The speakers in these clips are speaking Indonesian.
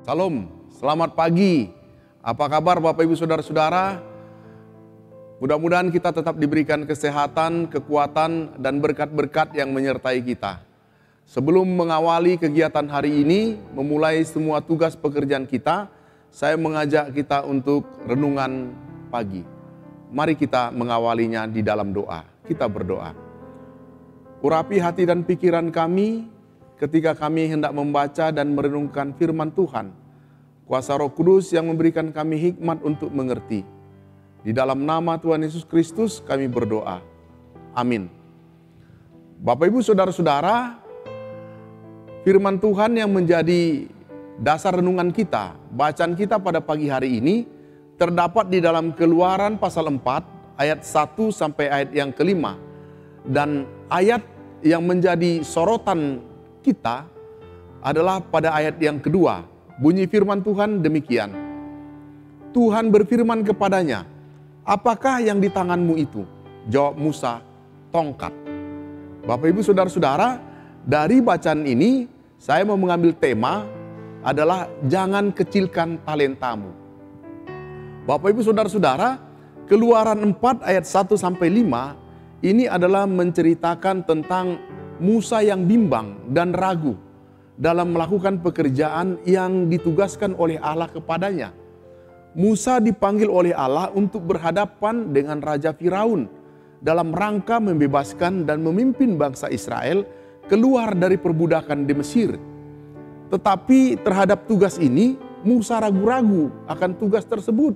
Salam, selamat pagi. Apa kabar Bapak Ibu Saudara-saudara? Mudah-mudahan kita tetap diberikan kesehatan, kekuatan, dan berkat-berkat yang menyertai kita. Sebelum mengawali kegiatan hari ini, memulai semua tugas pekerjaan kita, saya mengajak kita untuk renungan pagi. Mari kita mengawalinya di dalam doa. Kita berdoa. Urapi hati dan pikiran kami ketika kami hendak membaca dan merenungkan firman Tuhan. Kuasa Roh Kudus yang memberikan kami hikmat untuk mengerti. Di dalam nama Tuhan Yesus Kristus kami berdoa. Amin. Bapak Ibu Saudara-saudara, firman Tuhan yang menjadi dasar renungan kita, bacaan kita pada pagi hari ini, terdapat di dalam Keluaran pasal 4 ayat 1 sampai ayat yang kelima. Dan ayat yang menjadi sorotan kita adalah pada ayat yang kedua. Bunyi firman Tuhan demikian. Tuhan berfirman kepadanya, apakah yang di tanganmu itu? Jawab Musa, tongkat. Bapak Ibu Saudara-saudara, dari bacaan ini saya mau mengambil tema adalah jangan kecilkan talentamu. Bapak Ibu Saudara-saudara, Keluaran 4 ayat 1 sampai 5 ini adalah menceritakan tentang Musa yang bimbang dan ragu dalam melakukan pekerjaan yang ditugaskan oleh Allah kepadanya. Musa dipanggil oleh Allah untuk berhadapan dengan Raja Firaun dalam rangka membebaskan dan memimpin bangsa Israel keluar dari perbudakan di Mesir. Tetapi terhadap tugas ini, Musa ragu-ragu akan tugas tersebut.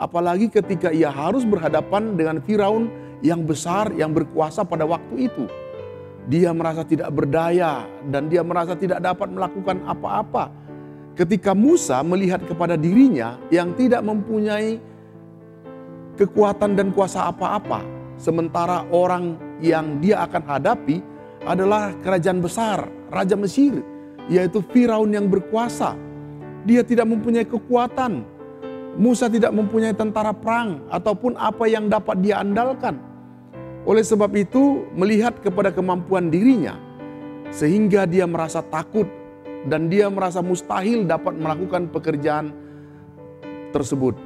Apalagi ketika ia harus berhadapan dengan Firaun yang besar, yang berkuasa pada waktu itu. Dia merasa tidak berdaya dan dia merasa tidak dapat melakukan apa-apa. Ketika Musa melihat kepada dirinya yang tidak mempunyai kekuatan dan kuasa apa-apa. Sementara orang yang dia akan hadapi adalah kerajaan besar, Raja Mesir, yaitu Firaun yang berkuasa. Dia tidak mempunyai kekuatan. Musa tidak mempunyai tentara perang ataupun apa yang dapat dia andalkan. Oleh sebab itu, melihat kepada kemampuan dirinya, sehingga dia merasa takut dan dia merasa mustahil dapat melakukan pekerjaan tersebut.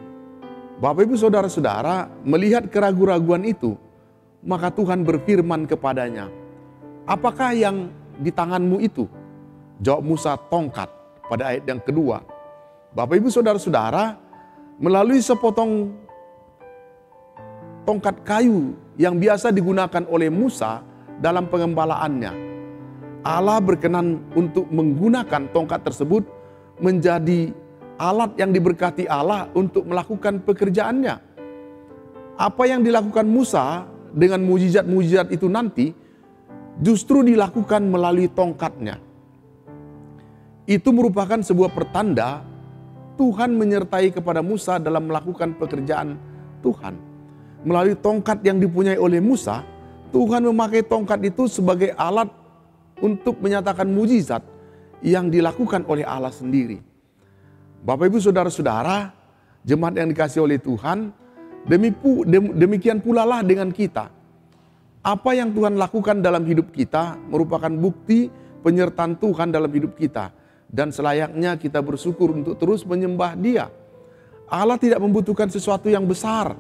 Bapak Ibu Saudara-saudara, melihat keraguan-raguan itu, maka Tuhan berfirman kepadanya, apakah yang di tanganmu itu? Jawab Musa, tongkat, pada ayat yang kedua. Bapak Ibu Saudara-saudara, melalui sepotong tongkat kayu yang biasa digunakan oleh Musa dalam pengembalaannya, Allah berkenan untuk menggunakan tongkat tersebut menjadi alat yang diberkati Allah untuk melakukan pekerjaannya. Apa yang dilakukan Musa dengan mujizat-mujizat itu nanti justru dilakukan melalui tongkatnya. Itu merupakan sebuah pertanda Tuhan menyertai kepada Musa dalam melakukan pekerjaan Tuhan. Melalui tongkat yang dipunyai oleh Musa, Tuhan memakai tongkat itu sebagai alat untuk menyatakan mujizat yang dilakukan oleh Allah sendiri. Bapak Ibu Saudara-saudara, jemaat yang dikasihi oleh Tuhan, demikian pula lah dengan kita. Apa yang Tuhan lakukan dalam hidup kita merupakan bukti penyertaan Tuhan dalam hidup kita. Dan selayaknya kita bersyukur untuk terus menyembah Dia. Allah tidak membutuhkan sesuatu yang besar,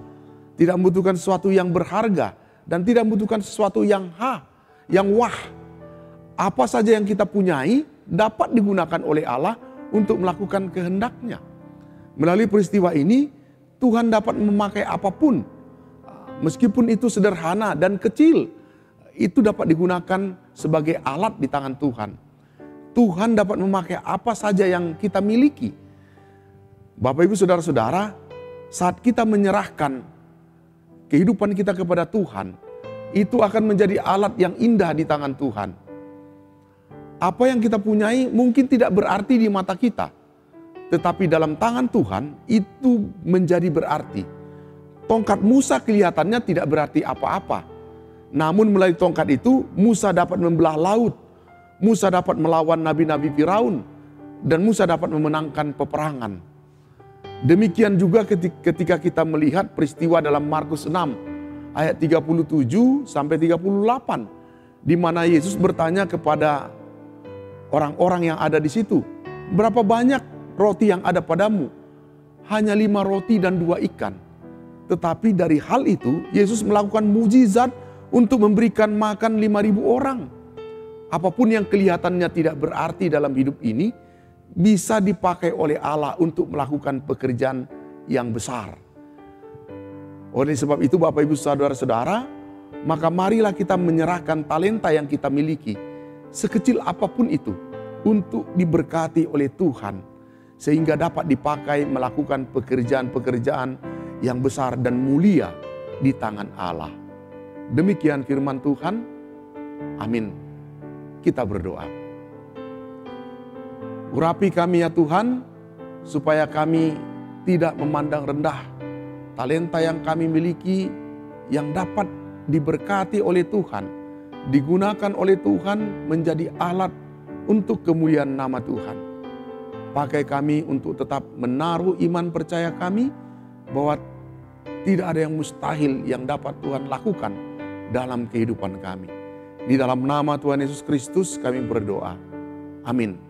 tidak membutuhkan sesuatu yang berharga, dan tidak membutuhkan sesuatu yang wah. Apa saja yang kita punyai dapat digunakan oleh Allah untuk melakukan kehendak-Nya. Melalui peristiwa ini, Tuhan dapat memakai apapun, meskipun itu sederhana dan kecil, itu dapat digunakan sebagai alat di tangan Tuhan. Tuhan dapat memakai apa saja yang kita miliki. Bapak Ibu Saudara-saudara, saat kita menyerahkan kehidupan kita kepada Tuhan, itu akan menjadi alat yang indah di tangan Tuhan. Apa yang kita punyai mungkin tidak berarti di mata kita, tetapi dalam tangan Tuhan itu menjadi berarti. Tongkat Musa kelihatannya tidak berarti apa-apa. Namun melalui tongkat itu Musa dapat membelah laut. Musa dapat melawan nabi-nabi Firaun dan Musa dapat memenangkan peperangan. Demikian juga ketika kita melihat peristiwa dalam Markus 6 ayat 37 sampai 38 di mana Yesus bertanya kepada orang-orang yang ada di situ, berapa banyak roti yang ada padamu? Hanya 5 roti dan 2 ikan. Tetapi dari hal itu, Yesus melakukan mujizat untuk memberikan makan 5.000 orang. Apapun yang kelihatannya tidak berarti dalam hidup ini, bisa dipakai oleh Allah untuk melakukan pekerjaan yang besar. Oleh sebab itu Bapak Ibu Saudara-saudara, maka marilah kita menyerahkan talenta yang kita miliki, sekecil apapun itu, untuk diberkati oleh Tuhan, sehingga dapat dipakai melakukan pekerjaan-pekerjaan yang besar dan mulia di tangan Allah. Demikian firman Tuhan. Amin. Kita berdoa. Urapi kami ya Tuhan, supaya kami tidak memandang rendah talenta yang kami miliki, yang dapat diberkati oleh Tuhan, digunakan oleh Tuhan menjadi alat untuk kemuliaan nama Tuhan. Pakai kami untuk tetap menaruh iman percaya kami bahwa tidak ada yang mustahil yang dapat Tuhan lakukan dalam kehidupan kami. Di dalam nama Tuhan Yesus Kristus kami berdoa. Amin.